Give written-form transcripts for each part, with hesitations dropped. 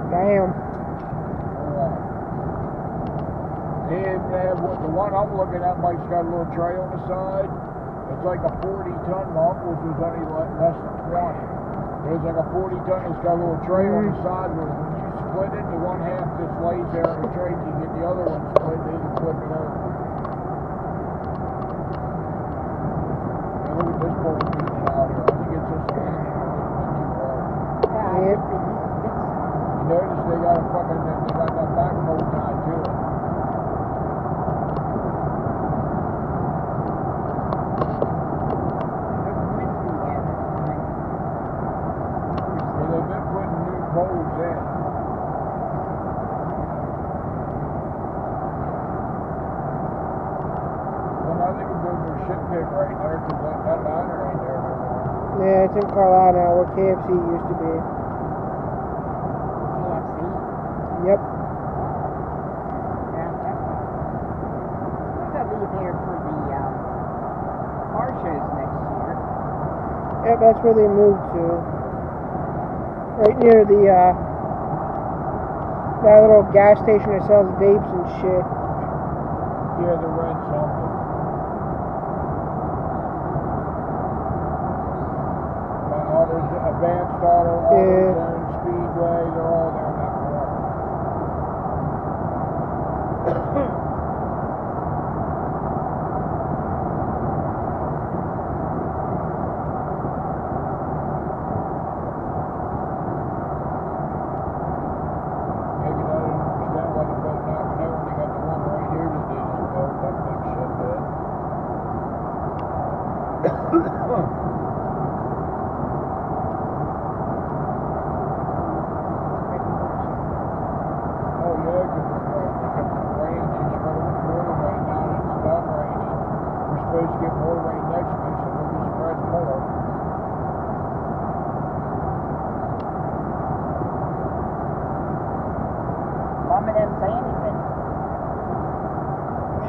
Damn. They even have the one I'm looking at, Mike's got a little tray on the side. It's like a 40-ton. My uncle's was only less than 20. There's like a 40-ton. It's got a little tray on the side where when you split it, the one half just lays there in the tray. You get the other one split, they can flip it over. Now look at this bowl beating out here. I think it's just a little bit too hard. Yep. You notice they got that back bolt tied to it. Holes in. Well, now they can build their shit pit right there because that diner ain't there no more. Yeah, it's in Carlisle now where KFC used to be. KFC? Yep. Yeah, that's right. We're going to be there for the car shows next year. Yep, that's where they moved to. Right near the, that little gas station that sells vapes and shit. Yeah, the red something. There's Advanced Auto, AutoZone, Speedway, they're all there in that corner.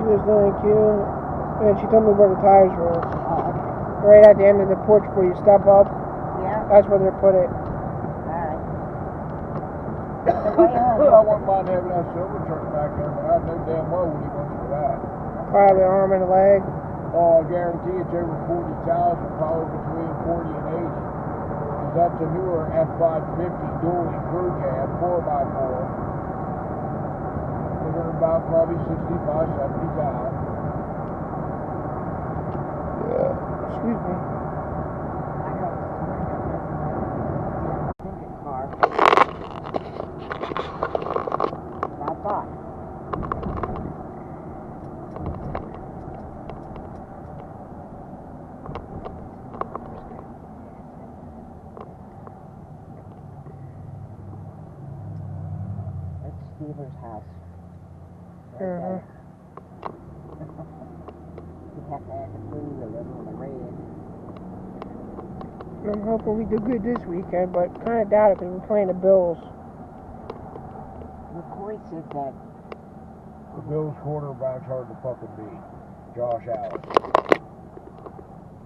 Was doing cute, and she told me where the tires were. Right at the end of the porch where you step up. Yeah. That's where they put it. Alright. I wouldn't mind having that silver truck back there, but I know damn well what he wants for that. Probably an arm and a leg. Oh, I guarantee it's over 40,000, probably between 40 and 80. Because that's a newer F550 dually crew cab, 4x4. About probably 65, 70,000. Excuse me. That's Steve's house. Uh-huh. You have to add the blue, the little, and the red. I'm hoping we do good this weekend, but kind of doubt it because we're playing the Bills. McCoy said that the Bills quarterback's hard to fucking beat. Josh Allen.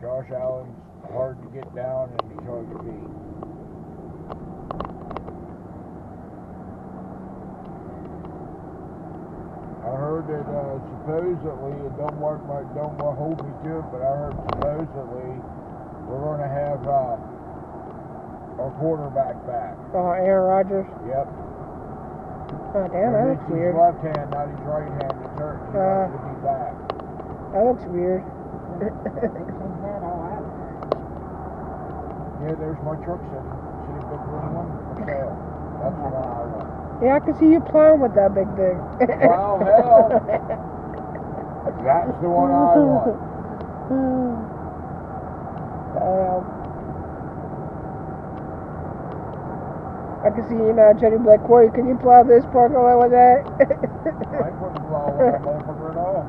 Josh Allen's hard to get down and he's hard to beat. I heard that supposedly, it don't hold me to it, but I heard supposedly we're going to have our quarterback back. Aaron Rodgers? Yep. Oh, damn, that looks weird. His left hand, not his right hand. It's hurt. He wants to be back. That looks weird. Yeah, there's my truck sitting. See the big green one? For sale. That's the one I want. Yeah, I can see you plowing with that big thing. Well, hell. That's the one I want. I can see you now, Jenny Black Quarry. Can you plow this parking lot with that? I ain't putting plow on that motherfucker at all.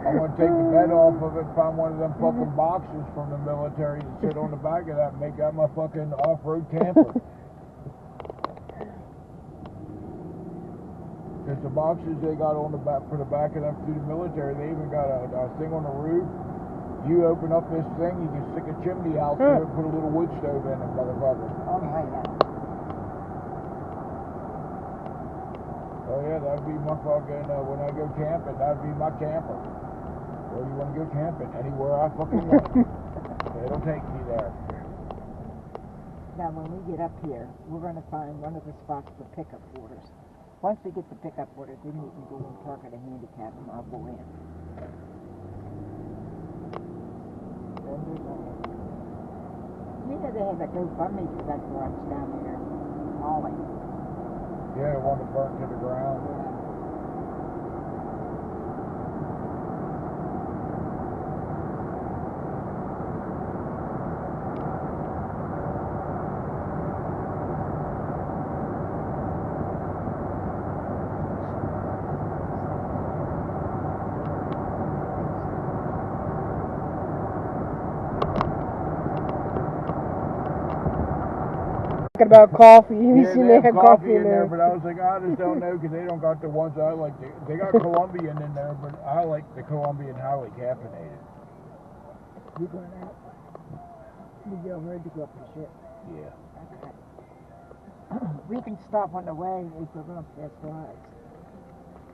I'm going to take the bed off of it, find one of them fucking boxes from the military to sit on the back of that and make that my fucking off-road camper. Because the boxes they got on the back for the back of them through the military, they even got a thing on the roof. You open up this thing, you can stick a chimney out there and put a little wood stove in it, motherfucker. Oh, yeah. Oh yeah, that'd be my fucking, when I go camping, that'd be my camper. Where do you want to go camping? Anywhere I fucking want. It'll take me there. Now, when we get up here, we're going to find one of the spots for pickup orders. Once we get the pickup orders, then we can go and park at a handicap and I'll go in. You know they have a GoFundMe for that garage down there. Ollie. Yeah, the one that burnt to the ground. About coffee. You Yeah, seen they they have had coffee in there. but I was like, I just don't know because they don't got the ones I like. They got Colombian in there, but I like the Colombian highly caffeinated. You going out? Did you ready to go up the ship? Yeah. Okay. We can stop on the way if we're going to pass rides.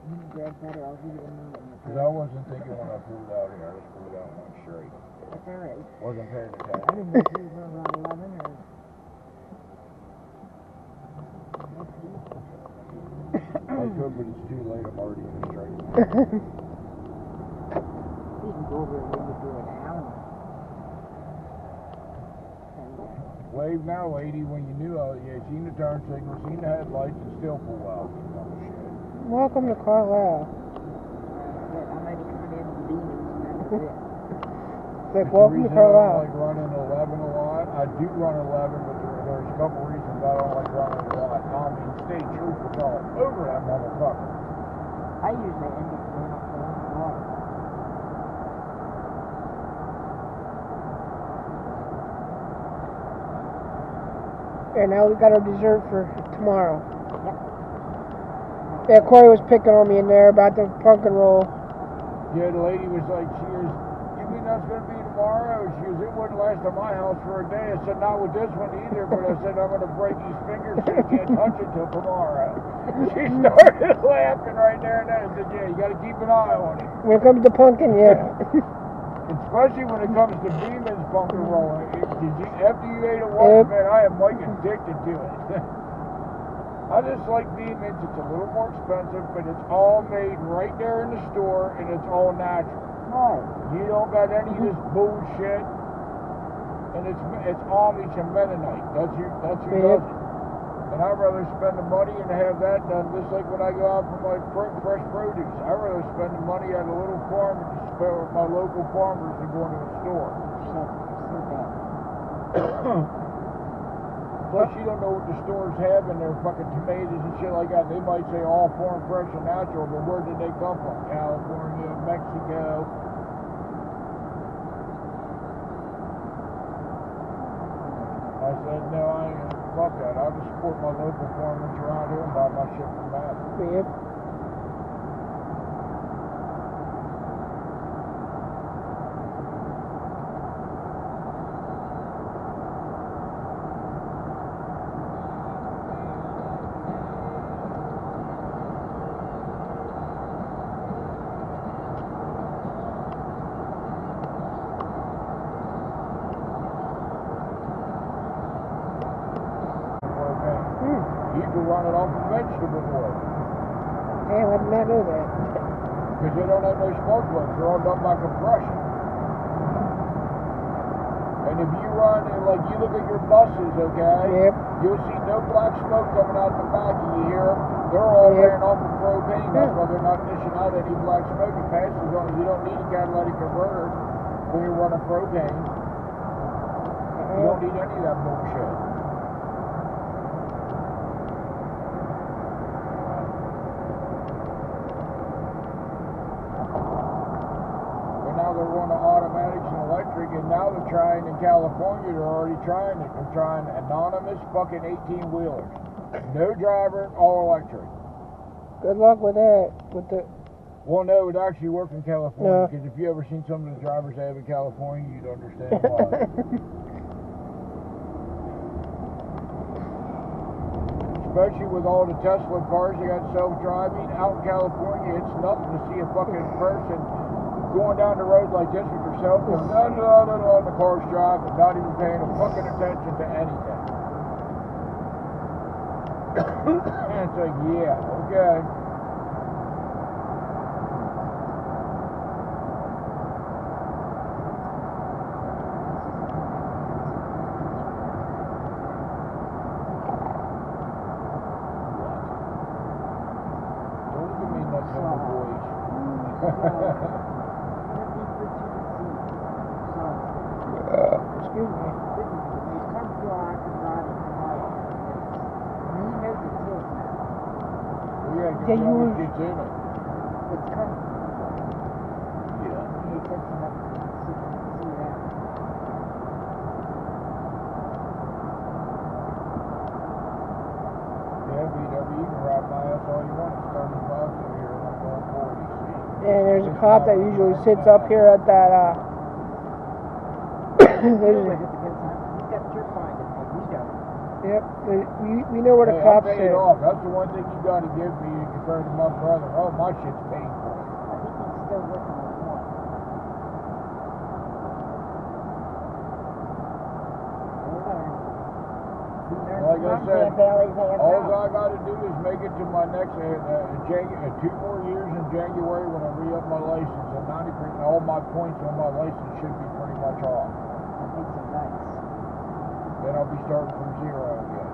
You can grab that or I'll give you the number. Because I wasn't thinking when I pulled out here. I just pulled out one straight. That's all right. Wasn't paying I attention. didn't know if you were around 11 or... I could, but it's too late. I'm already in the straight. We can go over when you do it now. Wave now, lady, when you knew yeah, seen the turn signal, seen the headlights, and still pull out. You dumb shit. Welcome to Carlisle. I'm ready to come in and demons. That's it. It's like, The welcome to reason I don't Carlisle. like running 11 a lot. I do run 11, but there's a couple reasons I don't like running a lot. I mean, state troopers all over that motherfucker. I usually end up going up the water. And now we got our dessert for tomorrow. Yep. Yeah, Corey was picking on me in there about the pumpkin roll. Yeah, the lady was like, she goes, you mean that's going to be tomorrow? She goes, it wouldn't last at my house for a day. I said, not with this one either, but I said, I'm going to break his fingers so you can't touch it till tomorrow. She started laughing right there and then. I said, yeah, you got to keep an eye on it. When it comes to pumpkin, yeah. Especially when it comes to Beeman's pumpkin roll. After you ate it once, man, I am like addicted to it. I just like Beeman's. It's a little more expensive, but it's all made right there in the store, and it's all natural. Right. You don't got any of this bullshit, and it's Amish and Mennonite. That's who does it. And I'd rather spend the money and have that done, just like when I go out for my fresh produce. I'd rather spend the money at a little farm and just spend with my local farmers than going to a store. Plus, you don't know what the stores have in their fucking tomatoes and shit like that. They might say all farm fresh and natural, but where did they come from? California, Mexico. I said, no, I ain't. Fuck that. I'll just support my local farmers around here and buy my shit from them. Yep. You can run it off of vegetable oil. Damn, I did not know that. Because they don't have no smoke plugs. They're all done by compression. And if you run, and like you look at your buses, okay? Yep. You'll see no black smoke coming out the back, and you hear them. They're all ran off of propane. That's why they're not dishing out any black smoke. It passes on. You don't need a catalytic converter when you're running propane. You don't need any of that bullshit. Now they're running automatics and electric, and now they're trying in California, they're already trying it. They're trying anonymous fucking 18-wheelers. No driver, all electric. Good luck with that. With the Well, no, it would actually work in California, because if you ever seen some of the drivers they have in California, you'd understand why. especially with all the Tesla cars they got self-driving. Out in California, it's nothing to see a fucking person going down the road like this with their cell phone. No, the car's driving, not even paying a fucking attention to anything. And it's like, yeah, okay. Don't look at me nuts on the boys. Excuse me. Yeah, Yeah, you you- gets in it. It's coming. Yeah. He said something. See that. Yeah, VW, you can ride my ass all you want. It's 30 bucks over here. I'm going 40, see? And there's a cop that usually sits up here at that, there's a, He's got your finding, but we don't. yep, we know where the Hey, cops I'm paid sit. off. That's the one thing you got to give me compared to my brother. Oh, my shit's paid for. I think he's still working on one. Like I said, all I got to do is make it to my next 2 more years in January when I re-up my license, and 90% all my points on my license should be pretty much off. That makes it nice. Then I'll be starting from zero again.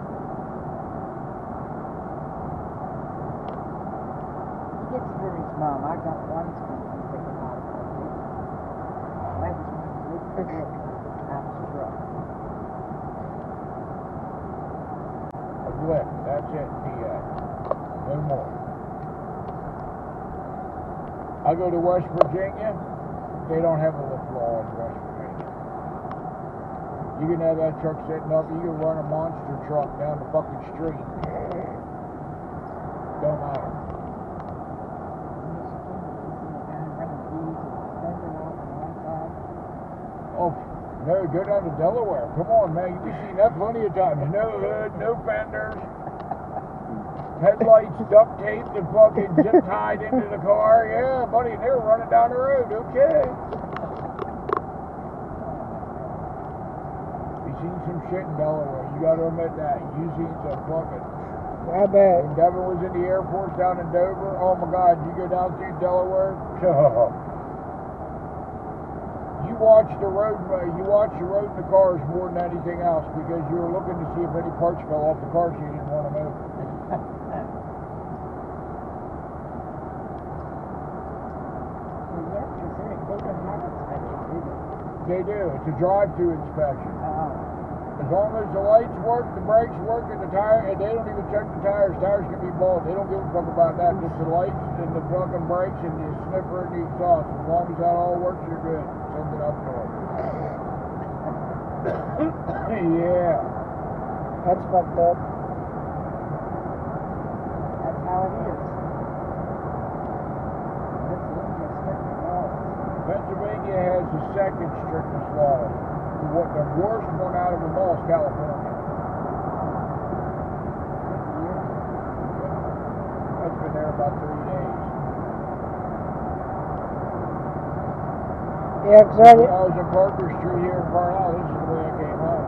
He gets it for his mom. I got one school to take him out of the case. That was when he lived for him. I was drunk. A blip. That's it, PA. No more. I go to West Virginia. They don't have a lift law in West Virginia. You can have that truck sitting up. You can run a monster truck down the fucking street. Don't matter. Oh, no, go down to Delaware. Come on, man. You've seen that plenty of times. No hood, no fenders. Headlights duct taped and fucking zip tied into the car. Yeah, buddy, they were running down the road. Okay. You seen some shit in Delaware. You got to admit that. You seen some fucking. I bet. When Devin was in the Air Force down in Dover, oh my God, you go down through Delaware. You watch the road in the cars more than anything else because you were looking to see if any parts fell off the car so you didn't run them over. They do. It's a drive-through inspection. As long as the lights work, the brakes work, and the tire, and they don't even check the tires. Tires can be bald. They don't give a fuck about that. Just the lights and the fucking brakes and the sniffer and the exhaust. As long as that all works, you're good. Send it up north. Yeah. That's fucked up. That's how it is. Pennsylvania has the second strictest law. What the worst one out of them all is California. I've been there about 3 days. Yeah, 'cause I was in Parker Street here in Carlisle. This is the way I came home.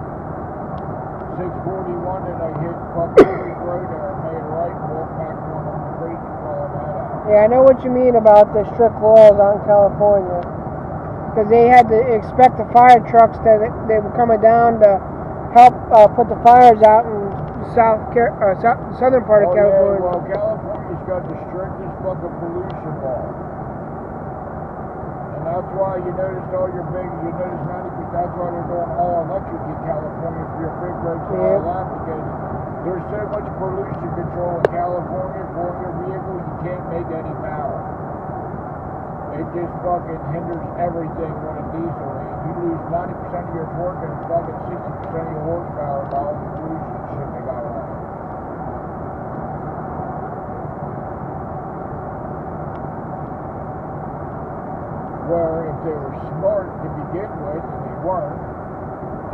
641, and I hit fucking Creek Road there and made a right and walked back one on the creek and followed that out. yeah, I know what you mean about the strict laws on California. Because they had to expect the fire trucks that they were coming down to help put the fires out in southern part of California. Yeah, well, California's got the strictest fucking pollution law. And that's why you notice 90%, that's why they're going all electric in California for your big roads and all that, because there's so much pollution control in California for your vehicle, you can't make any power. It just fucking hinders everything when a diesel is. You lose 90% of your torque and fucking 60% of your horsepower by all the pollution shit they got on it. Where if they were smart to begin with, and they weren't,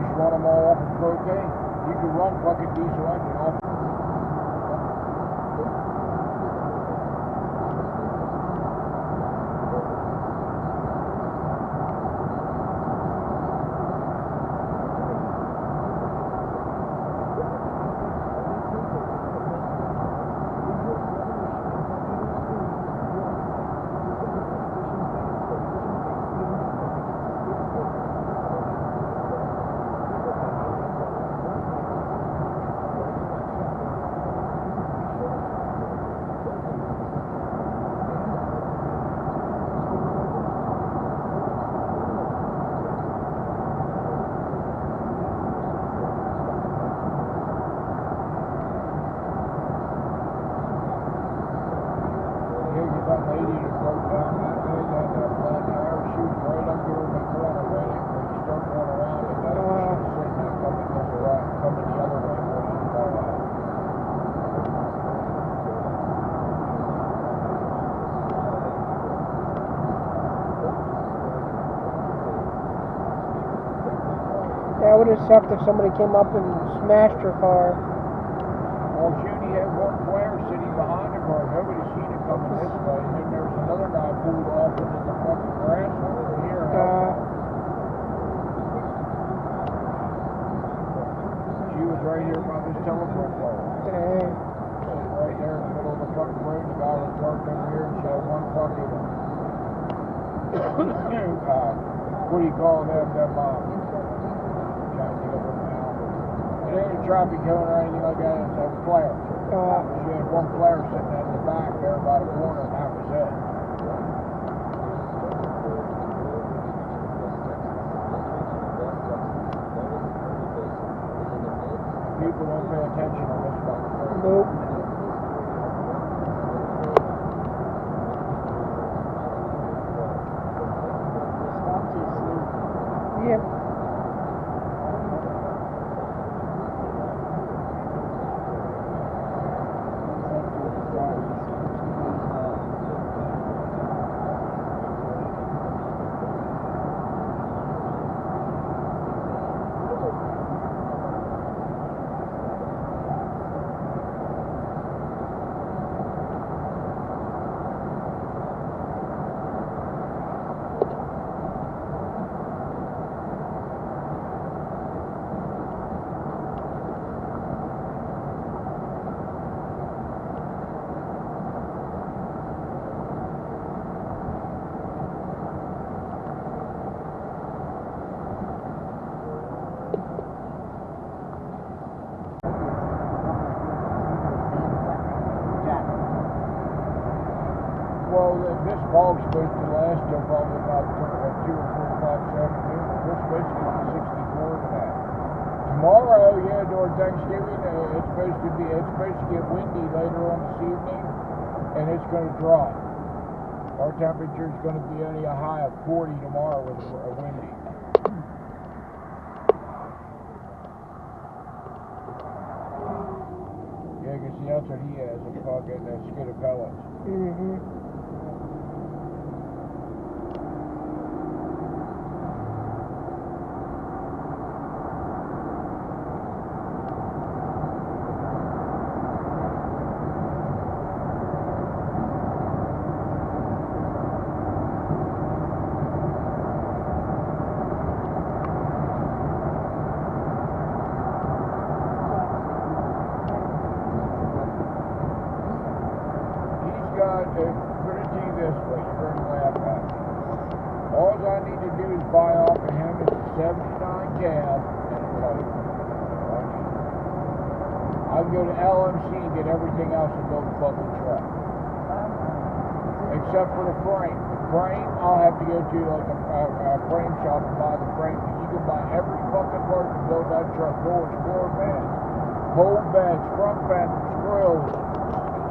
just run them all off of propane. You could run fucking diesel engine off. that lady that broke down that day, that flat tire, she was right up there in the corner, right when you start going around it, that's where she was sitting there coming this way, coming the other way, going in front of that. That would have sucked if somebody came up and smashed her car. Well, Judy had one flare sitting behind the car. Nobody seen it coming this way. And then there was another guy pulled off into the fucking grass over here. She was right here by this telephone pole. Dang. Right there in the middle of the fucking road. The guy was parked over here and she had one fucking, what do you call them, it ain't a traffic cone or anything like that, it's a flare. She had one flare sitting at the back there by the corner, and that was it. People don't pay attention on this fucking road. Nope. Yep. Well, this fog's supposed to last till probably about 2 or 4 o'clock this afternoon. We're supposed to get to 64 tonight. Tomorrow, yeah, during Thanksgiving, it's supposed to get windy later on this evening, and it's going to drop. Our temperature is going to be only a high of 40 tomorrow with a windy. Yeah, you can see that's what he has, a fucking skid of pellets. Mm-hmm. Put it to you this way, you're going to laugh at me. All I need to do is buy off of him is a 79 cab and a pipe. I can go to LMC and get everything else and build a fucking truck. Except for the frame. The frame, I'll have to go to like a frame shop and buy the frame. Because you can buy every fucking part to build that truck. Doors, floor beds, whole beds, front fenders, grills,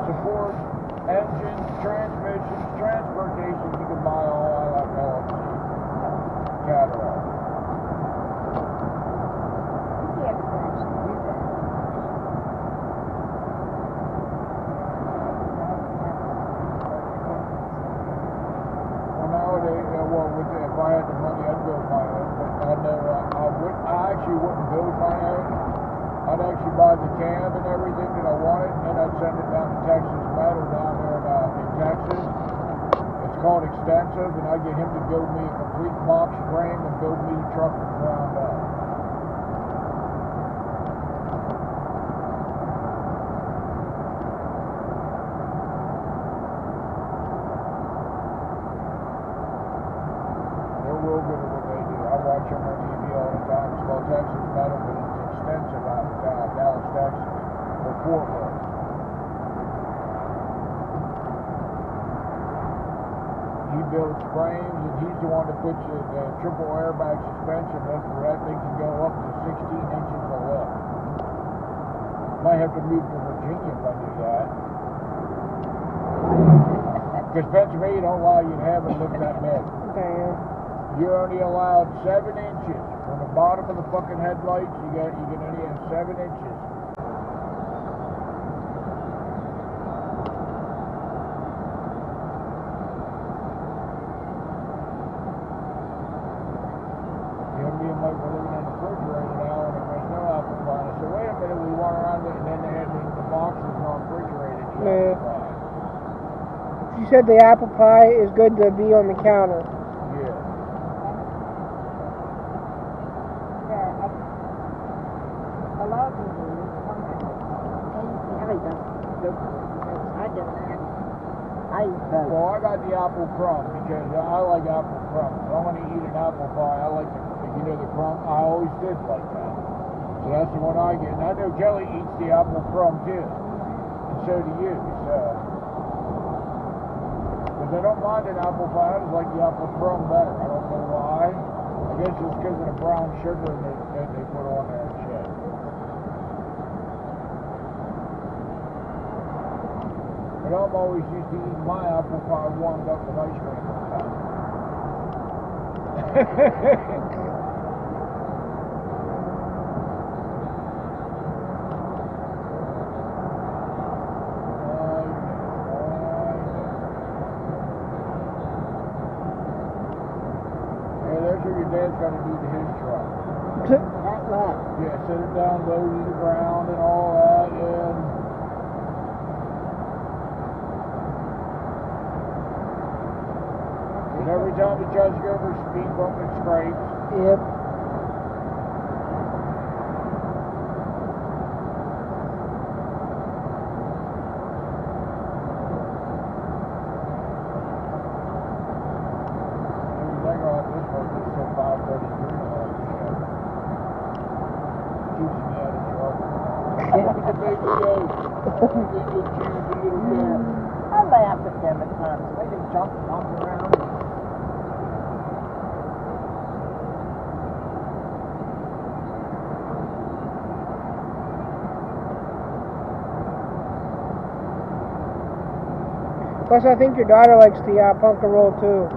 supports, engines, transmissions, transportations, you can buy all out of LMC catalog. Well, nowadays, if I had the money, I'd build my own, but I actually wouldn't build my own. I'd actually buy the cab and everything that I wanted, and I'd send it down to Texas Metal down there in Texas. It's called Extensive, and I'd get him to build me a complete box frame and build me the truck from the ground up. They're real good at what they do. I watch them on TV all the time. It's called Texas Metal, but it's Extensive out of Dallas, Texas, or Fort Worth. He builds frames, and he's the one that puts the triple airbag suspension lift where that thing can go up to 16 inches of lift. Might have to move to Virginia if I do that. Because Pennsylvania don't allow you to have it live that big. Damn. You're only allowed 7 inches from the bottom of the fucking headlights. You can only have 7 inches. Me and Mike were looking in the refrigerator now, and there was no apple pie. I said, wait a minute, we went around it, and then they had the boxes not refrigerated. The Yeah. apple pie. She said the apple pie is good to be on the counter. Yeah. Yeah, a lot of people use pumpkin. Kelly doesn't go for it. I don't. I eat both. Well, I got the apple crumb because I like apple crumb. If I'm going to eat an apple pie, I like the crumb. I always did like that. So that's the one I get. And I know Kelly eats the apple crumb too. And so do you. So. Because I don't mind an apple pie. I just like the apple crumb better. I don't know why. I guess it's because of the brown sugar that they put on there and shit. But I'm always used to eating my apple pie warmed up with ice cream on top. That's what your dad's got to do to his truck. That much. Yeah, set it down low to the ground and all that, and every time he tries to go over a speed bump, it scrapes. Yep. I laugh at them at times. The way they jump and walk around. Plus, I think your daughter likes the punk and roll too.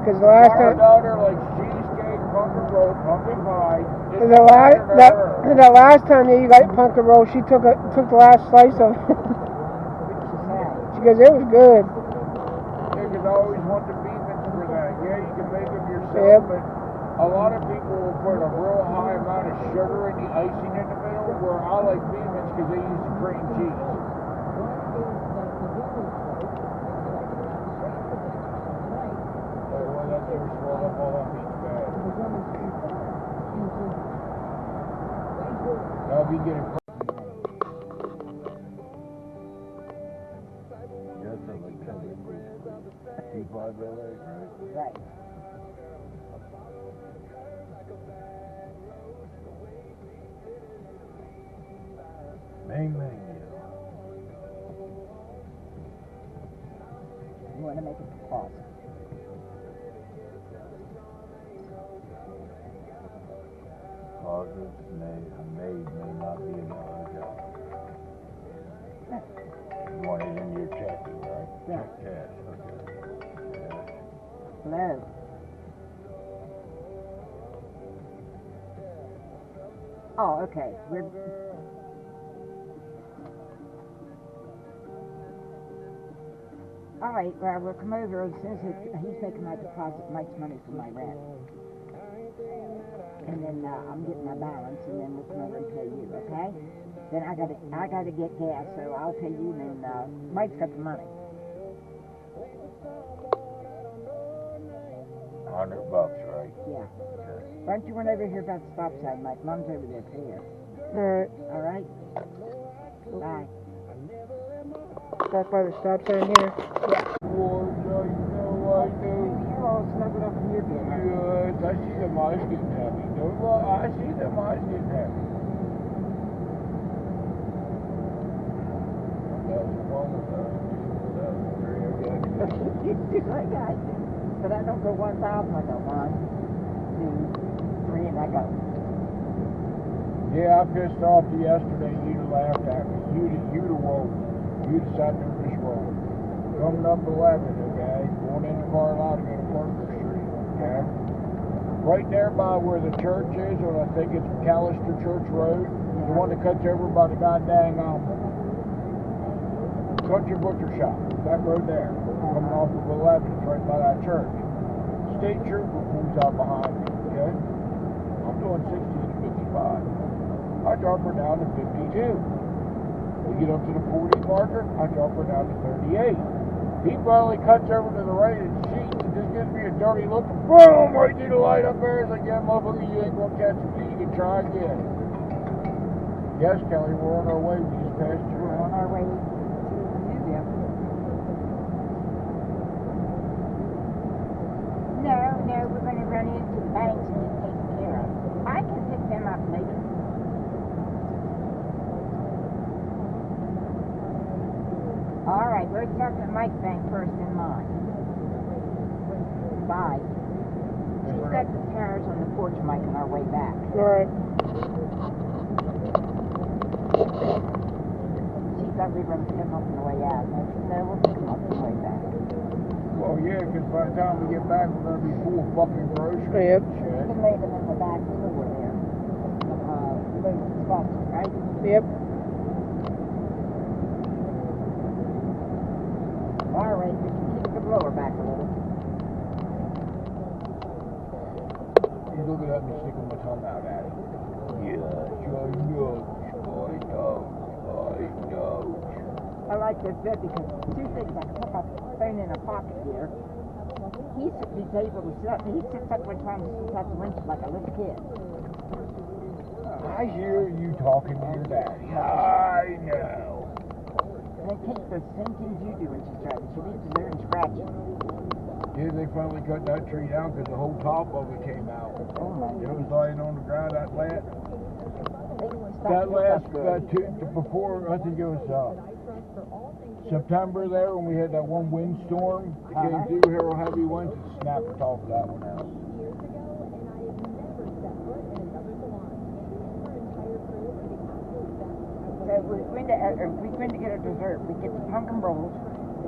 Because the last Our time, daughter likes cheesecake, pumpkin roll, pumpkin pie. the last time that you got punk and roll, she took the last slice of it. She goes, it was good. Yeah, because I always want the beefins for that. Yeah, you can make them yourself, Yep. but a lot of people will put a real high amount of sugar in the icing in the middle, where I like beefins because they use the cream cheese. That they were swelled up all on each bag. Now if you get it. Yes, I like that. T5 LA, right? Right. Main. You want to make it pause. Causes may not be another job. You want it in your checking, right? Yeah. Check cash, okay. Yeah. Hello. Oh, okay. All right, well, we'll come over as soon as he's making my deposit, Mike's money for my rent. And then I'm getting my balance, and then we'll come over and pay you, okay? Then I gotta get gas, so I'll pay you, and then Mike's got the money. $100, right? Yeah. Okay. Why don't you run over here about the stop sign, Mike? Mom's over there, clear. Alright. All right? Bye. Walk by the stop sign here. Lord, I know. You're all snuggled up in your bed. Yes, I see the mice getting happy. Don't lie, I see the mice getting happy. That was one of those. That was three, okay. I got you. But I don't go 1,000. I go 1, 2, 3, and I go. Yeah, I pissed off you yesterday. You'd have laughed at me. You'd have rolled. You'd have sat there and just rolled. coming up 11, okay? Going into Carlisle to go to Parker Street, okay? Right there by where the church is, or I think it's McAllister Church Road, the one that cuts over by the goddamn country butcher shop. That road there, coming off of 11, it's right by that church. State trooper pulls out behind me, okay? I'm doing 60 to 55. I drop her down to 52. We get up to the 40 marker, I drop her down to 38. He finally cuts over to the right of the sheet and just gives me a dirty look. Boom! Right through the light up there. It's like, yeah, motherfucker, you ain't gonna catch me. You can try again. Yes, Kelly, we're on our way. We just passed you. We're on our way to the museum. No, we're going to run into the banks and get taken care of. I can pick them up later. All right, we're talking to Mike Bank first in line. Bye. She's got the tires on the porch, Mike, on our way back. Alright. She thought we were going to pick them up on the way out. I said, no, we'll pick them up on the way back. Well, yeah, because by the time we get back, we're going to be full of fucking groceries. Yep. We Shit. can lay them in the back door there. Those spots, right? Yep. All right, we can keep the blower back a little. He's looking at me sticking my tongue out at him. Yes, I know. I like this bed because two things. I can put my phone in a pocket here. He's able to sit. He sits up one time and sits out the window like a little kid. I hear you talking to your daddy. I know. And they take the same things you do when she's driving. She leaves it there and scratches. Yeah, they finally cut that tree down because the whole top of it came out. Oh my It God. was lying on the ground. That before, I think it was September there when we had that one windstorm. It came through here, heavy winds, and snapped the top of that one out. So we're going to get a dessert. We get the pumpkin rolls.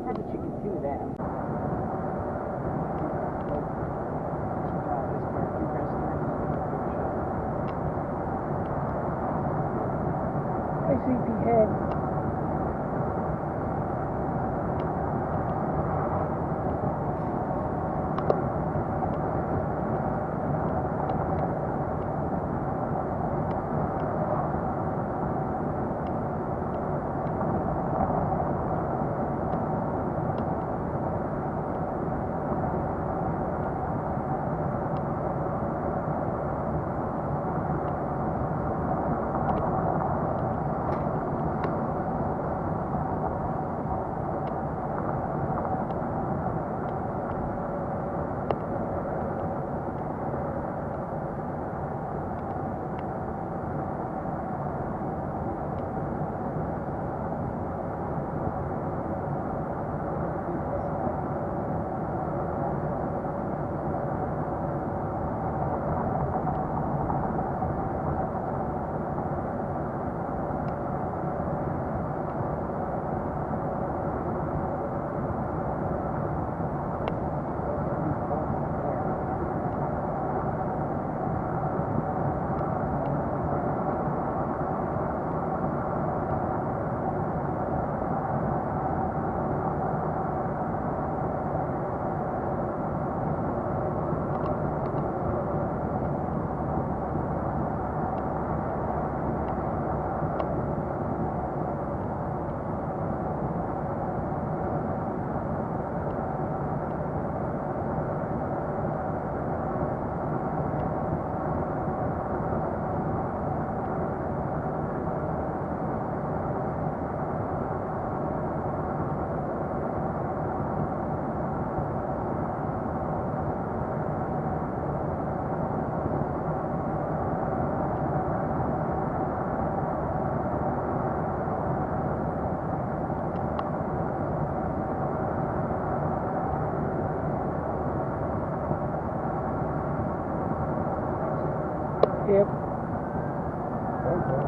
Probably she can do that. Hi, sleepyhead. Yep. Okay.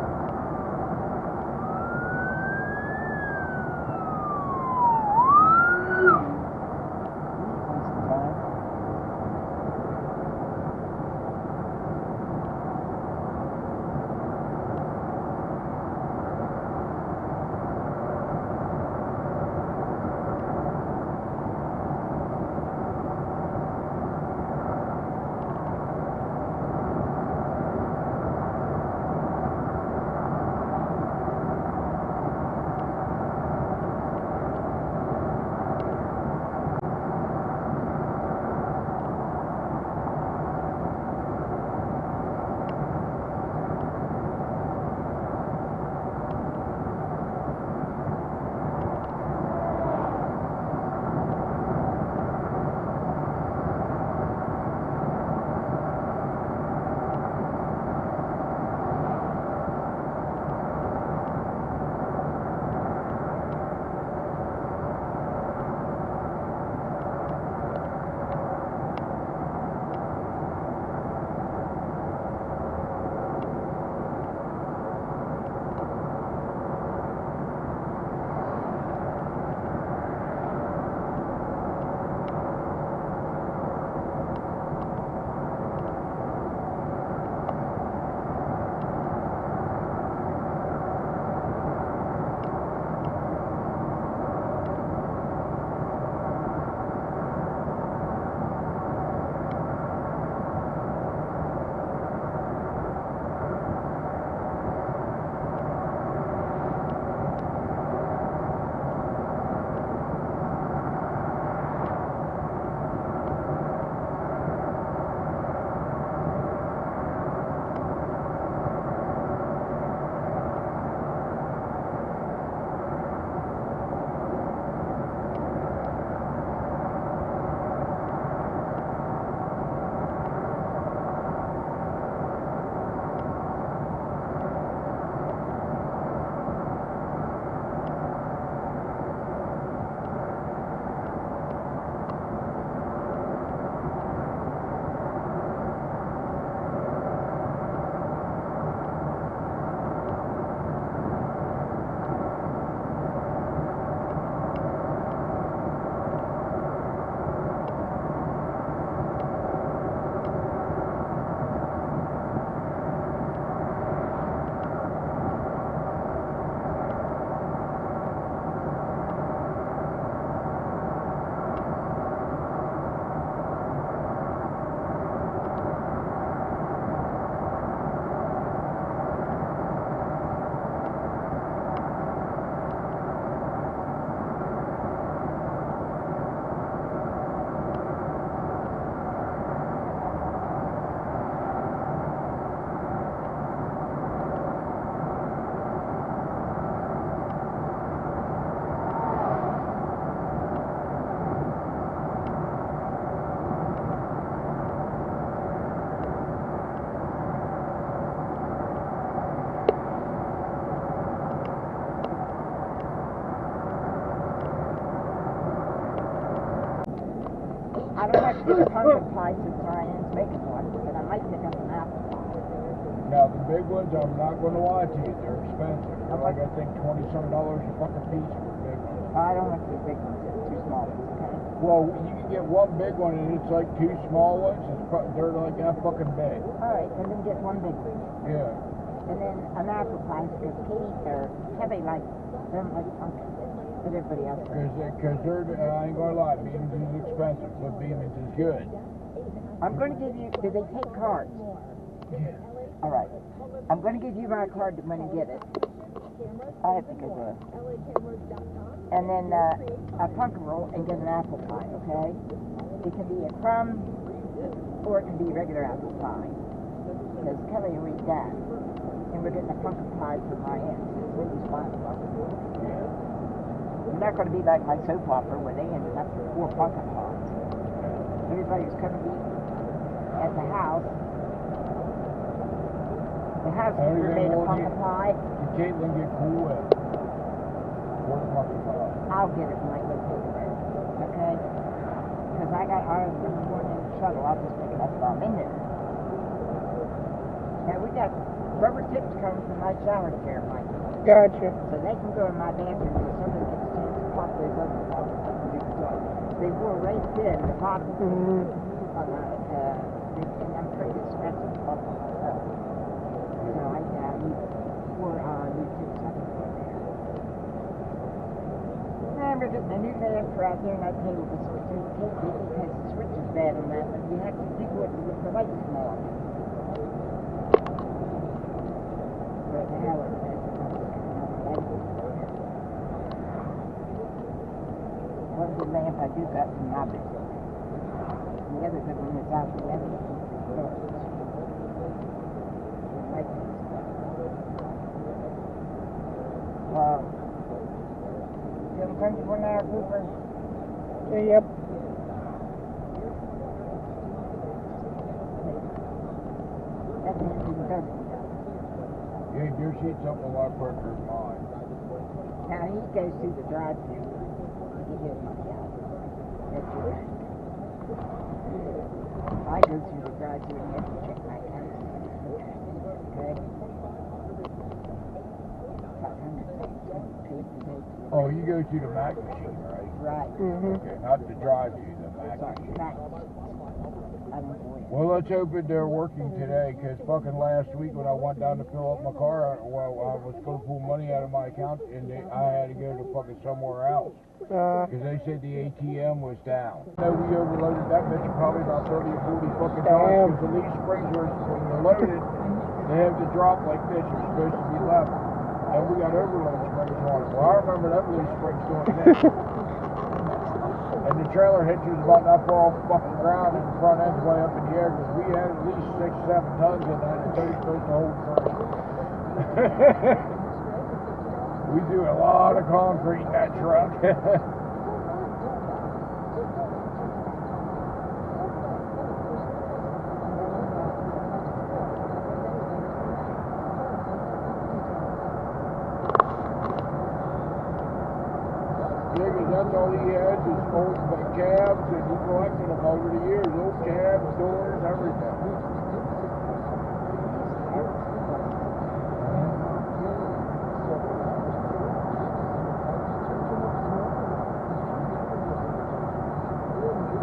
I don't have to get a pumpkin pie since Ryan's making one, but I might pick up an apple pie. Now the big ones, I'm not going to lie to you, they're expensive. They're like I think $20-some a fucking piece for a big one. I don't want the big ones, two small ones, okay? Well, you can get one big one and it's like two small ones. They're like that fucking big. Alright, and then get one big one. Yeah. And then an apple pie, because Kevin doesn't like pumpkin, but everybody else does. Because I ain't gonna lie, Beeman's is expensive, but Beeman's is good. I'm going to give you, do they take cards? Yeah. Alright. I'm going to give you my card when you get it. I think I do. And then a pumpkin roll and get an apple pie, okay? It can be a crumb or it can be regular apple pie. Because Kelly will eat that. And we're getting a pumpkin pie for my aunt. It's really fun. It's not going to be like my soap opera where they ended up with 4 pumpkin pies. Everybody's going to be at the house. The house never made a pumpkin pie. Did Caitlin get cool with it? Or the pumpkin pie? I'll get it when I go take it there. Okay? Because I got ours in the morning shuttle. I'll just pick it up while I'm in there. Now we got rubber tips coming from my shower chair, Mike. Gotcha. So they can go in my bathroom if somebody gets a chance to pop those rubber tips. They were right thin, the bottom. Mm-hmm. And I'm afraid it's scratching the bottom myself. So I need 4 new tips I can put there. And we're getting a new lamp for out there in that table to switch to the table because the switch is bad on that, but you have to do it with the lights come on. But the hell is that? One good lamp I do got from my business. The other good one is out the other one. You have comfortable now, Cooper? Yep. That means you can go. Yeah, your seat's up a lot quicker than mine. Now he goes through the drive-thru to get his money out. That's your bank. I go through the drive-thru and have to check my account. Okay? Oh, you go to the Mac machine, right? Right. Mm-hmm. Okay, not the drive-thru, the Mac Sorry, machine. Mac. I don't go in. Well, let's hope that they're working today, because fucking last week when I went down to fill up my car, well, I was going to pull money out of my account, and I had to go to fucking somewhere else, because they said the ATM was down. No, we overloaded that bitch probably about 30 or 40 fucking times, because the leaf springs are, when they're loaded, they have to drop like this, they're supposed to be level. And we got overload springs on it. Well, I remember that leaf springs doing this. And the trailer hitch was about that far off the fucking ground, and the front end's way up in the air, because we had at least 6-7 tons in that, and they're supposed to hold 30. We do a lot of concrete in that truck. Yeah, because that's all he has is old cabs, and he collected them over the years. Old cabs, doors, everything.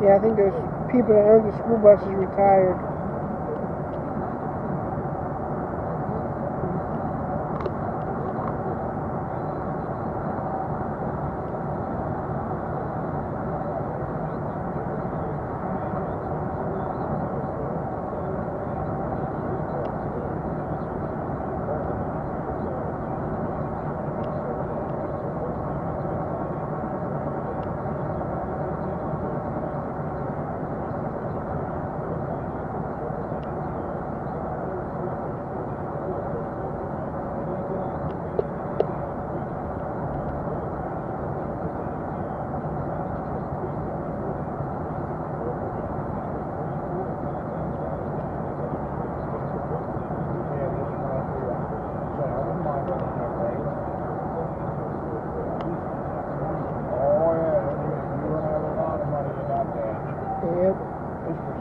Yeah, I think those people that own the school buses retired.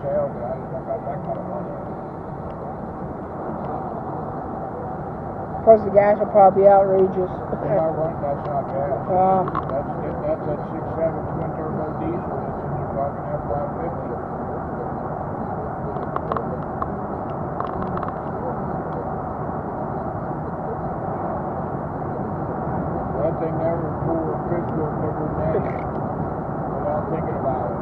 sale, but I just don't got that kind of money. Plus the gas will probably be outrageous. They're not running, that's not gas. That's that 6.7 twin turbo diesel that's in your fucking F-550. That thing never pulled a fifth wheel bigger than that without thinking about it.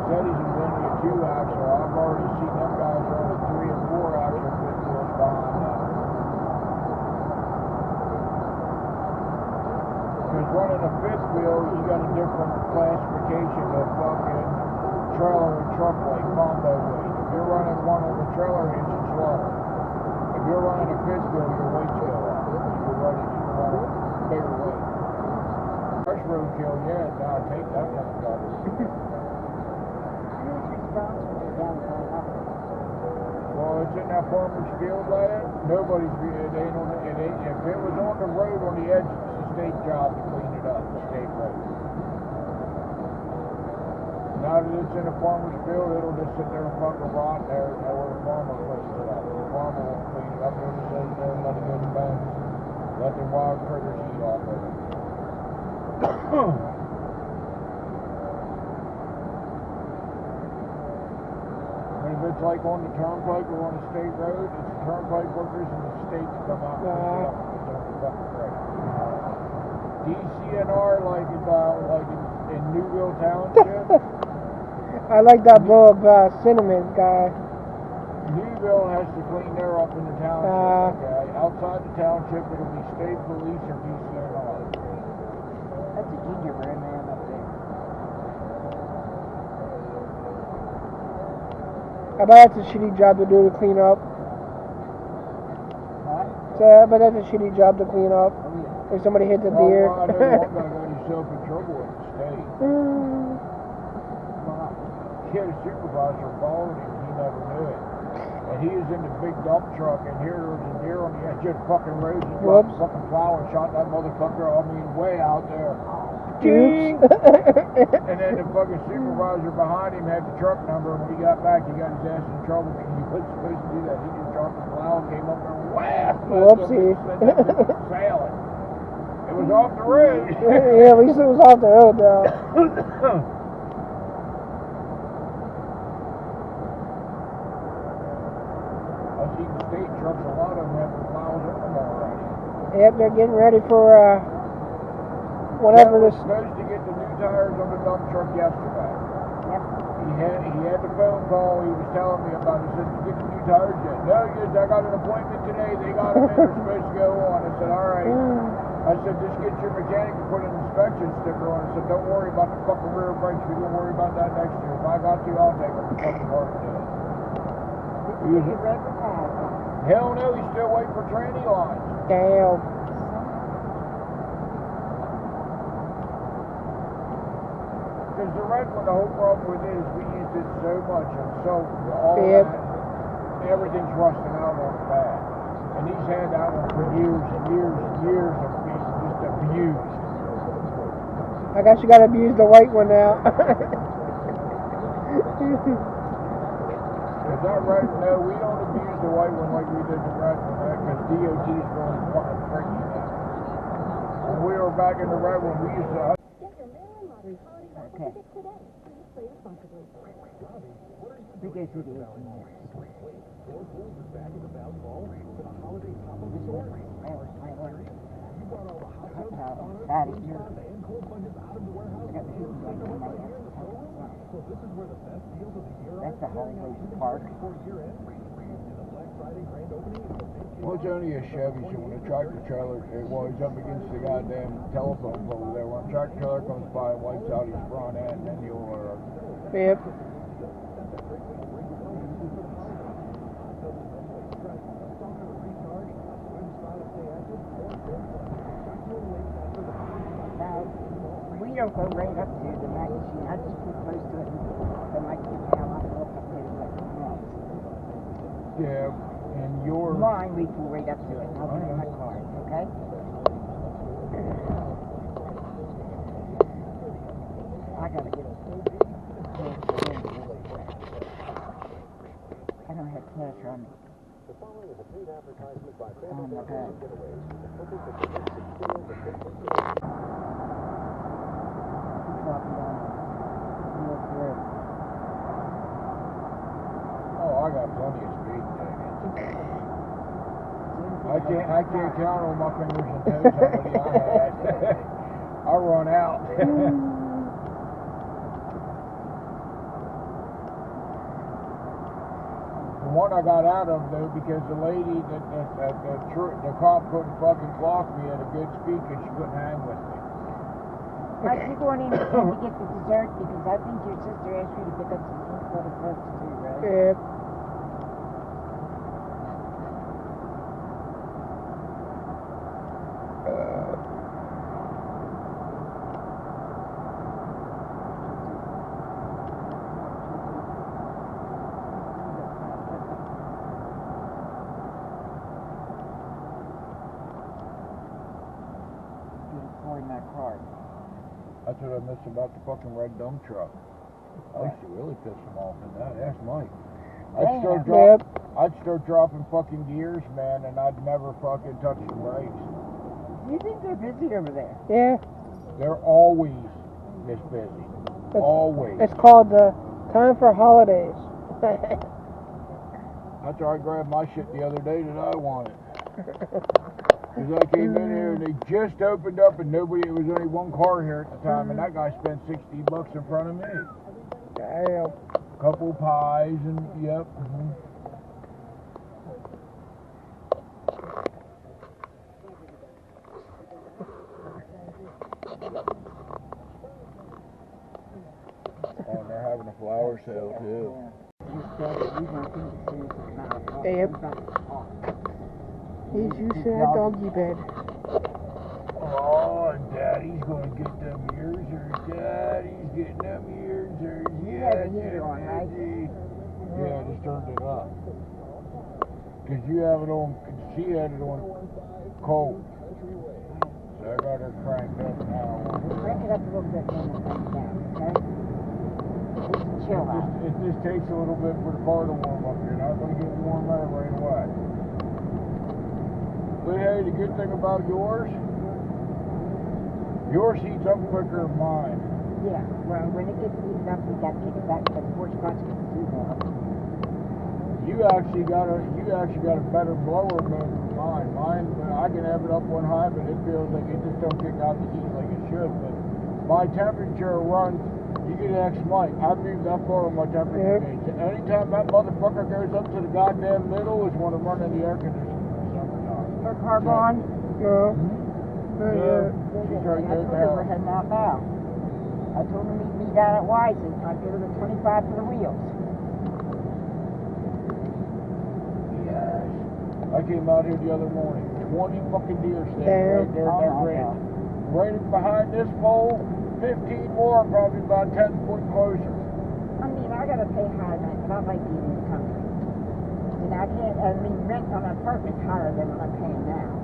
Said he's inventing a 2-axle. I've already seen them guys running 3 and 4 axle fifth wheels behind that. Because running a fifth wheel, you got a different classification of fucking trailer and truck weight, combo weight. If you're running one on the trailer hitch, it's lower. If you're running a fifth wheel, your weights go up. You're running bigger weight. First roadkill, yeah, now take that motherfucker. Well, it's in that farmer's field land. Nobody's, it ain't on the, it ain't, if it was on the road on the edge, it's the state job to clean it up, the state road. Now that it's in a farmer's field, it'll just sit there and fucking rot there, where the farmer cleans it up. The farmer won't clean it up, he'll just sit there and let it go to bed. Let the wild critters eat off of it. And if it's like on the turnpike or on a state road, it's the turnpike workers and the state that come out and pick it up. It's on the fucking road. DCNR, like in Newville Township. I like that Bob Cinnamon guy. Newville has to clean their up in the township, okay? Outside the township, it'll be state police or DCNR. That's a gingerbread man up there. I bet that's a shitty job to do to clean up. What? So I bet that's a shitty job to clean up. Oh, yeah. If somebody hit the Well, deer. I know one guy got himself in trouble at the state. He had a supervisor following him, he never knew it. And he was in the big dump truck, and here there was a deer on the edge of the fucking road. He dropped the fucking plow and shot that motherfucker, I mean, way out there. Oops. And then the fucking supervisor behind him had the truck number, and when he got back, he got his ass in trouble because he wasn't supposed to do that. He just dropped the plow and came up there and wham! Whoopsie. Sailing. It was off the road. Yeah, at least it was off the road though. I've seen the state trucks, a lot of them have the plows in them already. Yep, they're getting ready for whatever We're this. supposed to get the new tires on the dump truck yesterday. Yep. He had the phone call. He was telling me about it. He said, "Did you get the new tires yet?" "No, yes, I got an appointment today. They got them in. They're supposed to go on." I said, "All right." I said, "Just get your mechanic to put an inspection sticker on." I said, "Don't worry about the fucking rear brakes. We're gonna worry about that next year. If I got to, I'll take them fucking hard to do it." Did you read the tag? Hell no, he's still waiting for tranny lines. Damn. Because the red one, the whole problem with it is we used it so much and so all Yep. that, everything's rusting out on it bad. And he's had that one for years and years and years of being just abused. I guess you gotta abuse the white one now. Is that right? No, we don't abuse the white one like we did the red one, because DOT is going fucking freaky now. When we were back in the red one, we used to... Okay. We go through the 18 minutes. Patty here. That's the Hollywood Park. Well, it's only a Chevy, so when a tractor trailer, well, he's up against the goddamn telephone pole there. When a tractor trailer comes by and wipes out his front end, then you'll... Yep. Now, we don't go right up to the magazine. I just put close to it and I keep down. I look up there like a frog. Yeah, and your... Mine, we pull right up to it. I'll put it in my car, okay? I on me. On my back. Dropping down. Real quick. Oh, I got plenty of speed tickets. I can't count on my fingers and toes how many I had. I run out. The one I got out of though because the lady the cop couldn't fucking clock me at a good speed because she couldn't hang with me. Mike, you going in to get the dessert because I think your sister asked you to pick up some pink butter fruits too, right? Yeah. In that car. That's what I miss about the fucking red dump truck. I used to really piss them off in that. Ask Mike. I'd start dropping fucking gears, man, and I'd never fucking touch the brakes. You think they're busy over there? Yeah. They're always this busy. Always. It's called the time for holidays. That's why I grabbed my shit the other day that I wanted. Because I came in here and they just opened up and it was only one car here at the time and that guy spent $60 in front of me. Damn. Couple pies and yep. Oh, they're having a flower sale too. Yep. He's using that doggy bed. Oh, and Daddy's gonna get them ears, or Daddy's getting them ears, or You have a heater on, right? Yeah, I just turned it up. Cause you have it on, she had it on cold. So I got her cranked up now. Crank it up a little bit and then crank it down, okay? Just chill out. It just takes a little bit for the car to warm up. You're not gonna get warm out right away. But hey, the good thing about yours heats up quicker than mine. Yeah, well, when it gets heated up, we got to take it back to the porch spots to the warm. You actually got a better blower motor than mine. Mine, I can have it up one high, but it feels like it just don't kick out the heat like it should. But my temperature runs. You can ask Mike. I moved that far on my temperature gauge. Anytime that motherfucker goes up to the goddamn middle is when I'm running the air conditioner in the summertime. Her carb on? No. Yeah. She's right I there told her now. we're heading out now. I told her to meet me down at Wise's. I'd give her the 25 for the wheels. Yes. I came out here the other morning. 20 fucking deer standing right there at that ranch. Right behind this pole, 15 more, probably about 10 foot closer. I mean, I gotta pay high rent, but I like being in the country. And rent on an apartment's higher than what I'm paying now.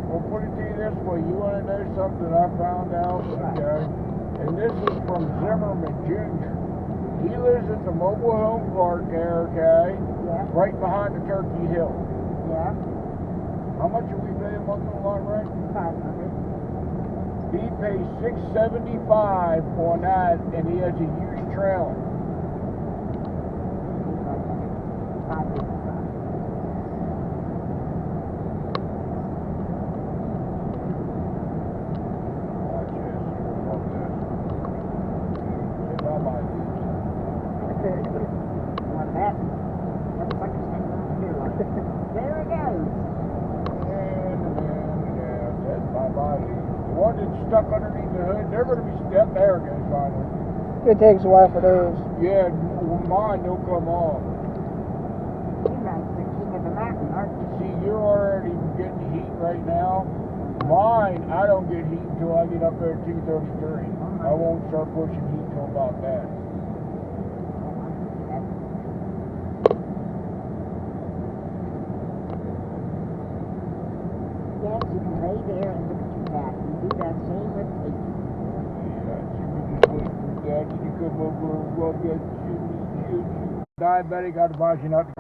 Well, put it to you this way, you want to know something I found out, okay? And this is from Zimmerman Jr. He lives at the mobile home park there, okay? Yeah. Right behind the Turkey Hill. Yeah. How much are we paying monthly lot rent? 500. He pays $675 on that, and he has a used trailer. 555. Watch this. Fuck this. If I buy these. Want that? That's like a second on here. There it goes. That's bye-bye. The one that's stuck underneath the hood, they're going to be stuck there, guys, finally. It takes a while for those. Yeah, mine don't come off. You guys are the king of the mountain, aren't you? See, you're already getting heat right now. Mine, I don't get heat until I get up there at 233. I won't start pushing heat till about that. Yes, you can lay there and look at your back. You do that same with me. Yeah, she was just waiting for Daddy to come over and rub that shit. Diabetic, I'd advise you not to.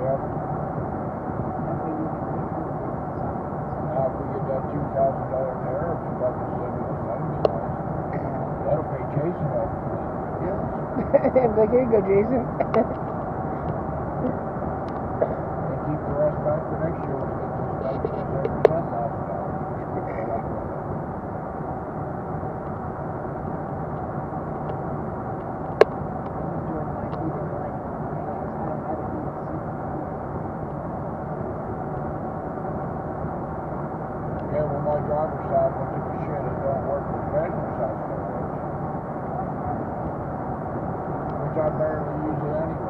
Yep. Now if we get that $2,000 tariff about the stimulus, that'll be nice. That'll pay Jason off. Like, here you go, Jason. And keep the rest back for next year when it gets this back to $10,000. Yeah, well, my driver's side went to the shit. It don't work with the passenger side so much. Which I barely use it anyway.